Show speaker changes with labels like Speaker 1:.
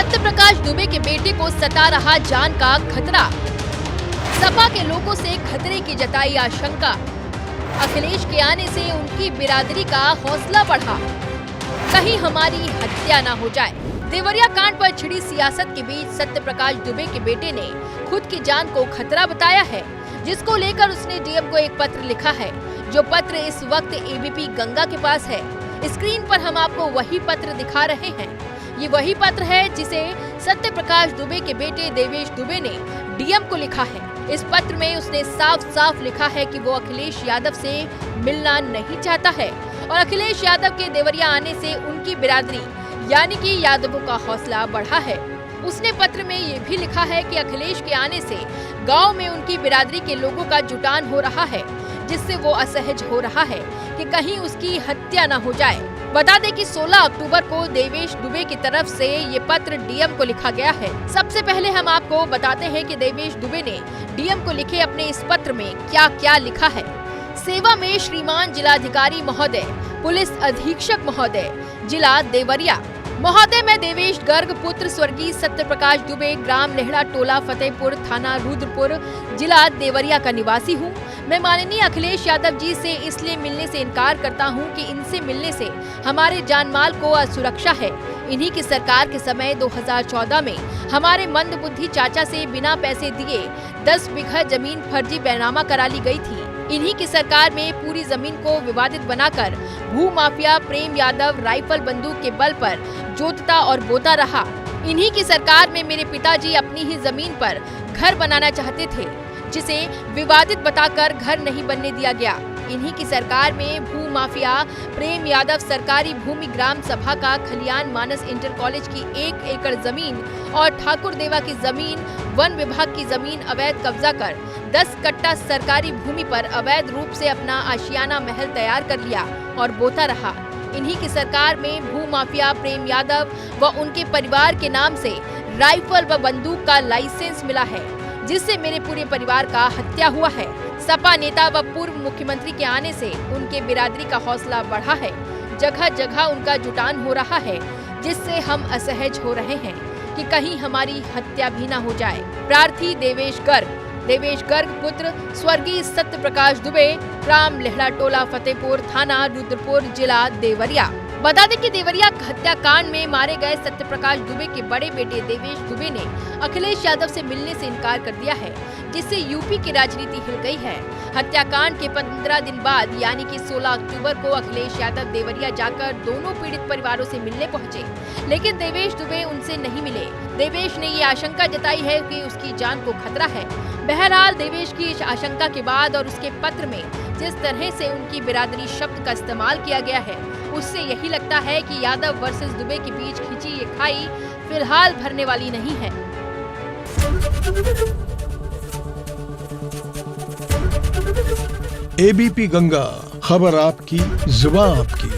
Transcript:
Speaker 1: सत्य प्रकाश दुबे के बेटे को सता रहा जान का खतरा। सपा के लोगों से खतरे की जताई आशंका। अखिलेश के आने से उनकी बिरादरी का हौसला बढ़ा। कहीं हमारी हत्या न हो जाए। देवरिया कांड पर छिड़ी सियासत के बीच सत्य प्रकाश दुबे के बेटे ने खुद की जान को खतरा बताया है, जिसको लेकर उसने डीएम को एक पत्र लिखा है। जो पत्र इस वक्त एबीपी गंगा के पास है। स्क्रीन पर हम आपको वही पत्र दिखा रहे हैं। ये वही पत्र है जिसे सत्य प्रकाश दुबे के बेटे देवेश दुबे ने डीएम को लिखा है। इस पत्र में उसने साफ साफ लिखा है कि वो अखिलेश यादव से मिलना नहीं चाहता है और अखिलेश यादव के देवरिया आने से उनकी बिरादरी यानी कि यादवों का हौसला बढ़ा है। उसने पत्र में ये भी लिखा है कि अखिलेश के आने से गांव में उनकी बिरादरी के लोगों का जुटान हो रहा है, जिससे वो असहज हो रहा है कि कहीं उसकी हत्या न हो जाए। बता दें कि 16 अक्टूबर को देवेश दुबे की तरफ से ये पत्र डीएम को लिखा गया है। सबसे पहले हम आपको बताते हैं कि देवेश दुबे ने डीएम को लिखे अपने इस पत्र में क्या क्या लिखा है। सेवा में श्रीमान जिलाधिकारी महोदय, पुलिस अधीक्षक महोदय, जिला देवरिया महोदय, मैं देवेश गर्ग पुत्र स्वर्गीय सत्य प्रकाश दुबे, ग्राम लेहड़ा, टोला फतेहपुर, थाना रुद्रपुर, जिला देवरिया का निवासी हूँ। मैं माननीय अखिलेश यादव जी से इसलिए मिलने से इनकार करता हूँ कि इनसे मिलने से हमारे जानमाल को असुरक्षा है। इन्हीं की सरकार के समय 2014 में हमारे मंदबुद्धि चाचा से बिना पैसे दिए 10 बीघा जमीन फर्जी बैनामा करा ली गई थी। इन्हीं की सरकार में पूरी जमीन को विवादित बनाकर भू माफिया प्रेम यादव राइफल बंदूक के बल पर जोतता और बोता रहा। इन्हीं की सरकार में मेरे पिताजी अपनी ही जमीन पर घर बनाना चाहते थे, जिसे विवादित बताकर घर नहीं बनने दिया गया। इन्हीं की सरकार में भू माफिया प्रेम यादव सरकारी भूमि ग्राम सभा का खलियान मानस इंटर कॉलेज की 1 एकड़ जमीन और ठाकुर देवा की जमीन, वन विभाग की जमीन अवैध कब्जा कर 10 कट्टा सरकारी भूमि पर अवैध रूप से अपना आशियाना महल तैयार कर लिया और बोता रहा। इन्हीं की सरकार में भू माफिया प्रेम यादव व उनके परिवार के नाम से राइफल व बंदूक का लाइसेंस मिला है, जिससे मेरे पूरे परिवार का हत्या हुआ है। सपा नेता व पूर्व मुख्यमंत्री के आने से उनके बिरादरी का हौसला बढ़ा है। जगह जगह उनका जुटान हो रहा है, जिससे हम असहज हो रहे हैं कि कहीं हमारी हत्या भी न हो जाए। प्रार्थी देवेश गर्ग पुत्र स्वर्गीय सत्य प्रकाश दुबे, ग्राम लेहड़ा, टोला फतेहपुर, थाना रुद्रपुर, जिला देवरिया। बता दें कि देवरिया हत्याकांड में मारे गए सत्य प्रकाश दुबे के बड़े बेटे देवेश दुबे ने अखिलेश यादव से मिलने से इनकार कर दिया है, जिससे यूपी की राजनीति हिल गई है। हत्याकांड के 15 दिन बाद यानी कि 16 अक्टूबर को अखिलेश यादव देवरिया जाकर दोनों पीड़ित परिवारों से मिलने पहुंचे, लेकिन देवेश दुबे उनसे नहीं मिले। देवेश ने ये आशंका जताई है कि उसकी जान को खतरा है। बहरहाल देवेश की इस आशंका के बाद और उसके पत्र में जिस तरह से उनकी बिरादरी शब्द का इस्तेमाल किया गया है, उससे यही लगता है कि यादव वर्सेस दुबे के बीच खिंची ये खाई फिलहाल भरने वाली नहीं है।
Speaker 2: एबीपी गंगा, खबर आपकी, जुबान आपकी।